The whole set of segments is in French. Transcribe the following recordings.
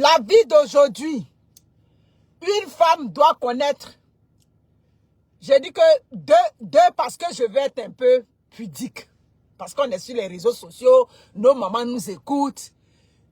La vie d'aujourd'hui, une femme doit connaître. J'ai dit que deux parce que je vais être un peu pudique. Parce qu'on est sur les réseaux sociaux, nos mamans nous écoutent.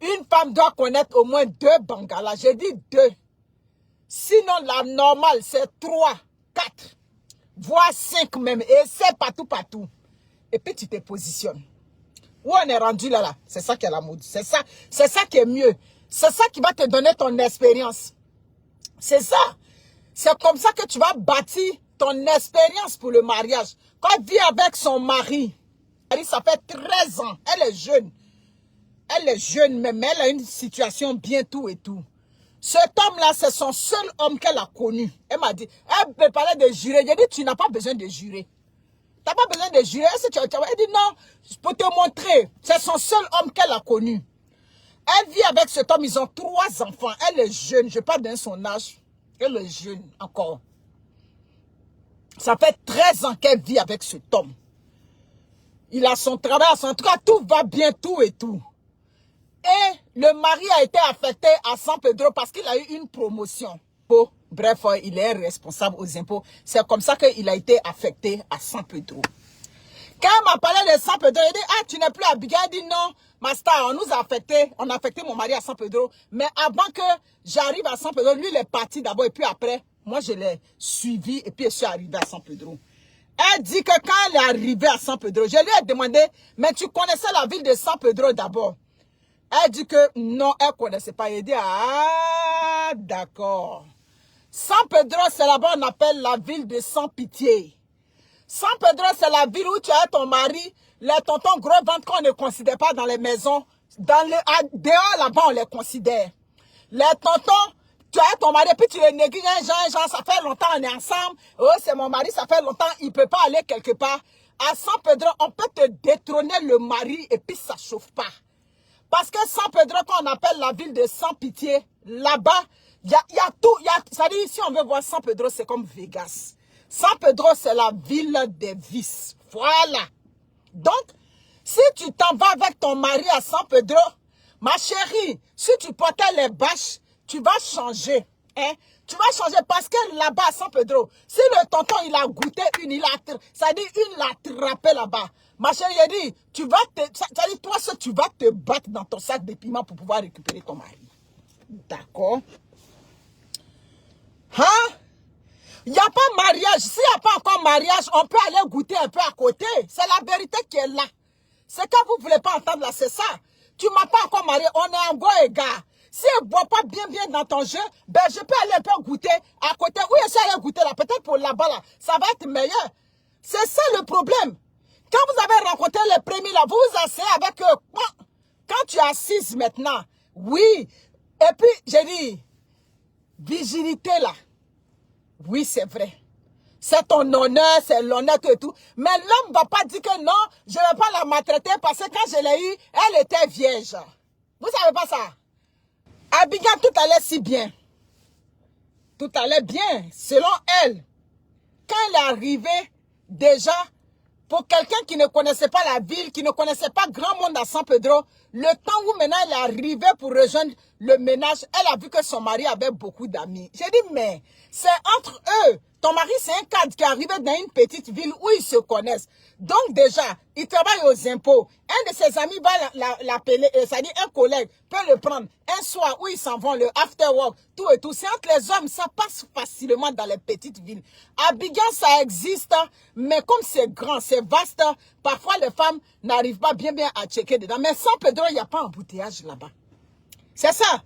Une femme doit connaître au moins 2 bangalas. J'ai dit 2. Sinon, la normale, c'est 3, 4, voire 5 même. Et c'est partout. Et puis tu te positionnes. Où on est rendu là? C'est ça qui est la mode. C'est ça qui est mieux. C'est ça qui va te donner ton expérience. C'est ça. C'est comme ça que tu vas bâtir ton expérience pour le mariage. Quand elle vit avec son mari, ça fait 13 ans. Elle est jeune. Elle est jeune, mais elle a une situation bien tout et tout. Cet homme-là, c'est son seul homme qu'elle a connu. Elle m'a dit, elle me parlait de jurer. J'ai dit, tu n'as pas besoin de jurer. Tu n'as pas besoin de jurer. Elle dit, non, je peux te montrer. C'est son seul homme qu'elle a connu. Elle vit avec cet homme, ils ont 3 enfants. Elle est jeune, je parle d'un son âge. Elle est jeune encore. Ça fait 13 ans qu'elle vit avec cet homme. Il a son travail, en tout cas, tout va bien, tout et tout. Et le mari a été affecté à San Pedro parce qu'il a eu une promotion. Bref, il est responsable aux impôts. C'est comme ça qu'il a été affecté à San Pedro. Quand elle m'a parlé de San Pedro, elle dit, ah, tu n'es plus à Biga. Elle dit, non, ma star, on nous a affecté. On a affecté mon mari à San Pedro. Mais avant que j'arrive à San Pedro, lui, il est parti d'abord. Et puis après, moi, je l'ai suivi. Et puis, je suis arrivé à San Pedro. Elle dit que quand elle est arrivée à San Pedro, je lui ai demandé, mais tu connaissais la ville de San Pedro d'abord? Elle dit que non, elle ne connaissait pas. Elle dit, ah, d'accord. San Pedro, c'est là-bas on appelle la ville de sans pitié. San Pedro, c'est la ville où tu as ton mari, les tontons gros ventres qu'on ne considère pas dans les maisons. Dehors, là-bas, on les considère. Les tontons, tu as ton mari, puis tu les négliges, genre, ça fait longtemps, on est ensemble. Oh, c'est mon mari, ça fait longtemps, il ne peut pas aller quelque part. À San Pedro, on peut te détrôner le mari et puis ça ne chauffe pas. Parce que San Pedro, qu'on appelle la ville de sans pitié, là-bas, il y a tout. Ça dit, si on veut voir San Pedro, c'est comme Vegas. San Pedro, c'est la ville des vices. Voilà. Donc, si tu t'en vas avec ton mari à San Pedro, ma chérie, si tu portais les bâches, tu vas changer. Hein? Tu vas changer parce que là-bas à San Pedro, si le tonton, il a goûté une, ça dit, une l'a attrapé là-bas. Ma chérie, il dit, ça dit, toi, tu vas te battre dans ton sac de piment pour pouvoir récupérer ton mari. D'accord? Hein? Il n'y a pas mariage. S'il n'y a pas encore mariage, on peut aller goûter un peu à côté. C'est la vérité qui est là. C'est quand vous ne voulez pas entendre là, c'est ça. Tu ne m'as pas encore marié, on est en go et gars. Si elle ne boit pas bien dans ton jeu, ben je peux aller un peu goûter à côté. Oui, je suis allé goûter là, peut-être pour là-bas là, ça va être meilleur. C'est ça le problème. Quand vous avez rencontré les premiers là, vous vous asseyez avec eux. Quand tu es assise maintenant, oui. Et puis, j'ai dit, vigilité là. Oui, c'est vrai. C'est ton honneur, c'est l'honneur et tout. Mais l'homme ne va pas dire que non, je ne vais pas la maltraiter parce que quand je l'ai eue, elle était vierge. Vous ne savez pas ça? Abigail, tout allait si bien. Tout allait bien, selon elle. Quand elle est arrivée, déjà, pour quelqu'un qui ne connaissait pas la ville, qui ne connaissait pas grand monde à San Pedro, le temps où maintenant elle est arrivée pour rejoindre le ménage, elle a vu que son mari avait beaucoup d'amis. J'ai dit, mais c'est entre eux. Ton mari, c'est un cadre qui est arrivé dans une petite ville où ils se connaissent. Donc déjà, il travaille aux impôts. Un de ses amis va l'appeler, c'est-à-dire un collègue peut le prendre un soir où ils s'en vont, le after work, tout et tout. C'est entre les hommes, ça passe facilement dans les petites villes. À Abidjan, ça existe, mais comme c'est grand, c'est vaste, parfois les femmes n'arrivent pas bien à checker dedans. Mais San Pedro, il n'y a pas embouteillage là-bas. C'est ça.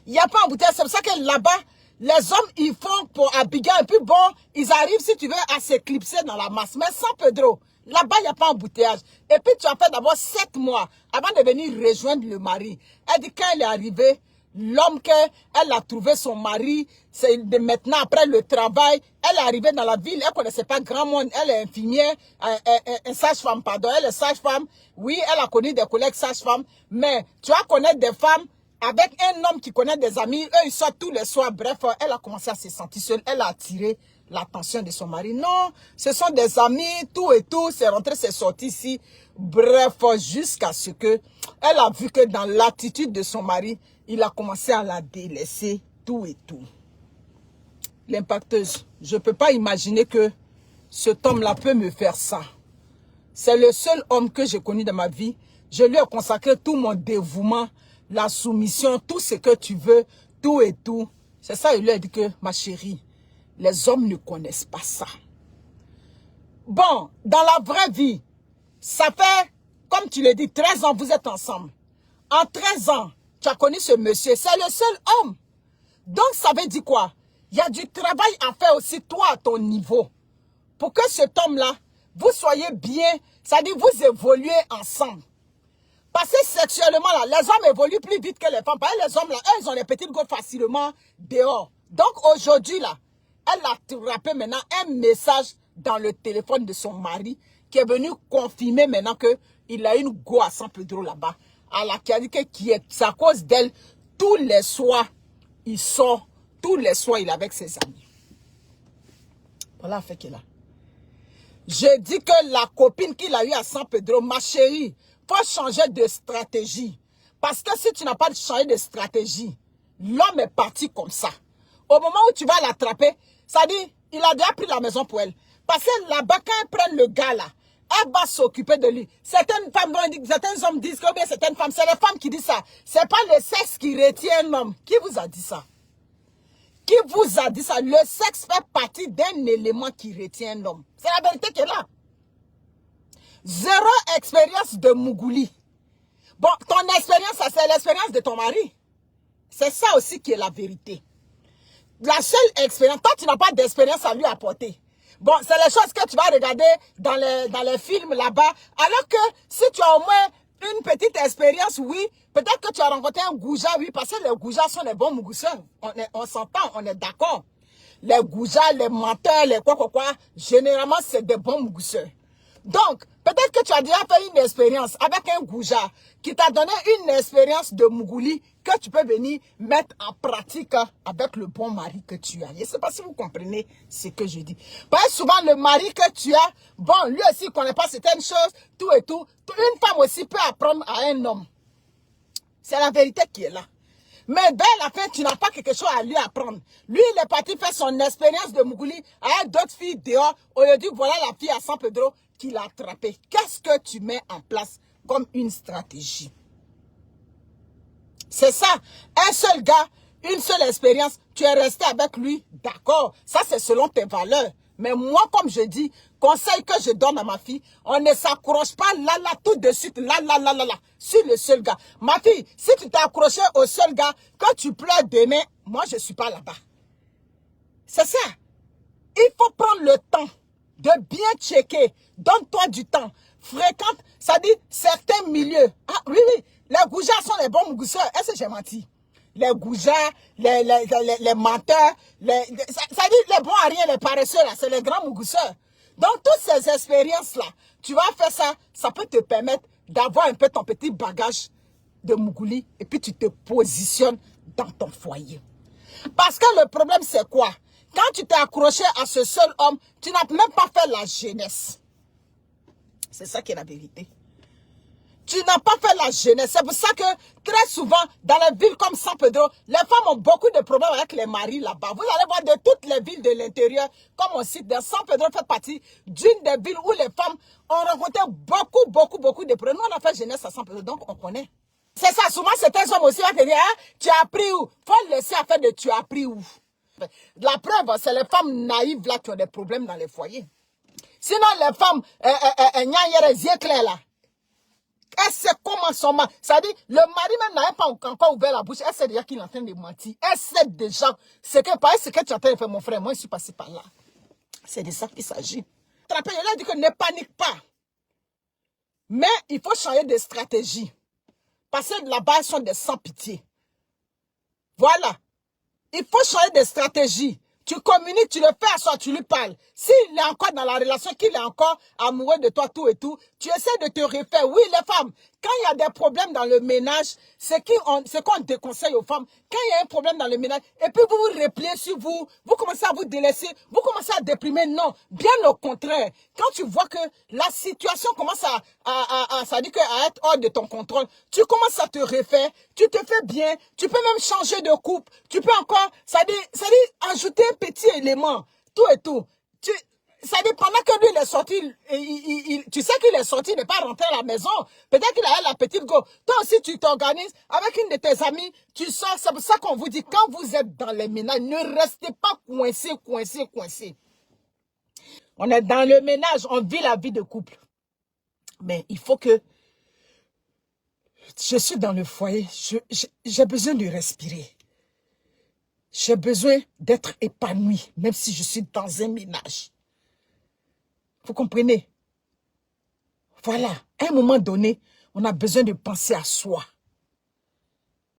Il n'y a pas embouteillage. C'est pour ça que là-bas, les hommes, ils font pour Abidjan. Et puis bon, ils arrivent, si tu veux, à s'éclipser dans la masse. Mais San Pedro, là-bas, il n'y a pas embouteillage. Et puis tu as fait d'abord 7 mois avant de venir rejoindre le mari. Elle dit, quand elle est arrivée, l'homme qu'elle a trouvé son mari, c'est de maintenant, après le travail, elle est arrivée dans la ville, elle ne connaissait pas grand monde, elle est infirmière, un sage-femme, pardon, elle est sage-femme. Oui, elle a connu des collègues sages-femmes, mais tu vas connaître des femmes avec un homme qui connaît des amis, eux ils sortent tous les soirs, bref, elle a commencé à se sentir seule, elle a attiré l'attention de son mari. Non, ce sont des amis, tout et tout, c'est rentré, c'est sorti ici, bref, jusqu'à ce que elle a vu que dans l'attitude de son mari, il a commencé à la délaisser, tout et tout. L'impacteuse, je ne peux pas imaginer que cet homme-là peut me faire ça. C'est le seul homme que j'ai connu dans ma vie. Je lui ai consacré tout mon dévouement, la soumission, tout ce que tu veux, tout et tout. C'est ça, il lui a dit que, ma chérie, les hommes ne connaissent pas ça. Bon, dans la vraie vie, ça fait, comme tu l'as dit, 13 ans, vous êtes ensemble. En 13 ans, tu as connu ce monsieur, c'est le seul homme. Donc, ça veut dire quoi? Il y a du travail à faire aussi, toi, à ton niveau. Pour que cet homme-là, vous soyez bien, c'est-à-dire vous évoluez ensemble. Parce que sexuellement, là, les hommes évoluent plus vite que les femmes. Parce que les hommes, là, eux, ils ont les petites go facilement dehors. Donc, aujourd'hui, là, elle a attrapé maintenant un message dans le téléphone de son mari qui est venu confirmer maintenant qu'il a une go à San Pedro là-bas. À la qui a dit que c'est à cause d'elle, tous les soirs, il sort, tous les soirs, il est avec ses amis. Voilà, fait qu'il a. Je dis que la copine qu'il a eue à San Pedro, ma chérie, faut changer de stratégie. Parce que si tu n'as pas changé de stratégie, l'homme est parti comme ça. Au moment où tu vas l'attraper, ça dit, il a déjà pris la maison pour elle. Parce que là-bas, quand elle prend le gars là, elle va s'occuper de lui. Certaines femmes, certains hommes disent que bien certaines femmes, c'est les femmes qui disent ça. C'est pas le sexe qui retient un homme. Qui vous a dit ça? Qui vous a dit ça? Le sexe fait partie d'un élément qui retient un homme. C'est la vérité qui est là. Zéro expérience de Mougouli. Bon, ton expérience, c'est l'expérience de ton mari. C'est ça aussi qui est la vérité. La seule expérience, toi tu n'as pas d'expérience à lui apporter. Bon, c'est les choses que tu vas regarder dans les films là-bas. Alors que si tu as au moins une petite expérience, oui, peut-être que tu as rencontré un goujat, oui, parce que les goujats sont les bons mougousseurs. On s'entend, on est d'accord. Les goujats, les menteurs, les quoi, généralement, c'est des bons mougousseurs. Donc, peut-être que tu as déjà fait une expérience avec un goujat qui t'a donné une expérience de Mougouli que tu peux venir mettre en pratique avec le bon mari que tu as. Je ne sais pas si vous comprenez ce que je dis. Parce que souvent, le mari que tu as, bon, lui aussi ne connaît pas certaines choses, tout et tout. Une femme aussi peut apprendre à un homme. C'est la vérité qui est là. Mais dès la fin, tu n'as pas quelque chose à lui apprendre. Lui, il est parti faire son expérience de Mougouli avec d'autres filles dehors. Aujourd'hui, voilà la fille à San Pedro qui l'a attrapée. Qu'est-ce que tu mets en place comme une stratégie? C'est ça. Un seul gars, une seule expérience, tu es resté avec lui, d'accord. Ça, c'est selon tes valeurs. Mais moi, comme je dis, conseil que je donne à ma fille, on ne s'accroche pas là, tout de suite, là, sur le seul gars. Ma fille, si tu t'es accroché au seul gars, quand tu pleures demain, moi, je ne suis pas là-bas. C'est ça. Il faut prendre le temps de bien checker. Donne-toi du temps. Fréquente, ça dit certains milieux. Ah oui, les goujats sont les bons mougousseurs. Est-ce que j'ai menti? Les goujats, les menteurs, ça dit les bons à rien, les paresseux, là, c'est les grands mougousseurs. Donc, toutes ces expériences-là, tu vas faire ça, ça peut te permettre d'avoir un peu ton petit bagage de Mougouli et puis tu te positionnes dans ton foyer. Parce que le problème, c'est quoi? Quand tu t'es accroché à ce seul homme, tu n'as même pas fait la jeunesse. C'est ça qui est la vérité. Tu n'as pas fait la jeunesse. C'est pour ça que très souvent, dans les villes comme San Pedro, les femmes ont beaucoup de problèmes avec les maris là-bas. Vous allez voir de toutes les villes de l'intérieur, comme on cite, San Pedro fait partie d'une des villes où les femmes ont rencontré beaucoup de problèmes. Nous, on a fait jeunesse à San Pedro, donc on connaît. C'est ça, souvent certains hommes aussi vont te dire, hein, tu as appris où? Faut laisser à faire de tu as appris où. La preuve, c'est les femmes naïves là qui ont des problèmes dans les foyers. Sinon, les femmes, les yeux clairs là, elle sait comment son mari, ça dit, le mari même n'a pas encore ouvert la bouche, elle sait déjà qu'il est en train de mentir. Elle sait déjà ce que tu es en train de faire, mon frère. Moi, je suis passé par là. C'est de ça qu'il s'agit. Je leur dis que ne panique pas. Mais il faut changer de stratégie. Parce que là-bas, ils sont des sans-pitié. Voilà. Il faut changer de stratégie. Tu communiques, tu le fais à soi, tu lui parles. S'il est encore dans la relation, qu'il est encore amoureux de toi, tout et tout, tu essaies de te refaire. Oui, les femmes, Quand il y a des problèmes dans le ménage, c'est qu'on déconseille aux femmes. Quand il y a un problème dans le ménage, et puis vous vous repliez sur vous, vous commencez à vous délaisser, vous commencez à déprimer. Non, bien au contraire. Quand tu vois que la situation commence ça dit à être hors de ton contrôle, tu commences à te refaire, tu te fais bien, tu peux même changer de coupe, tu peux encore, ça dit ajouter un petit élément, tout et tout. Ça dit, pendant que lui, il est sorti, tu sais qu'il est sorti, il n'est pas rentré à la maison. Peut-être qu'il a la petite go. Toi aussi, tu t'organises avec une de tes amies, tu sors. C'est pour ça qu'on vous dit, quand vous êtes dans les ménages, ne restez pas coincés. On est dans le ménage, on vit la vie de couple. Mais il faut que... Je suis dans le foyer, j'ai besoin de respirer. J'ai besoin d'être épanoui, même si je suis dans un ménage. Vous comprenez? Voilà, à un moment donné, on a besoin de penser à soi.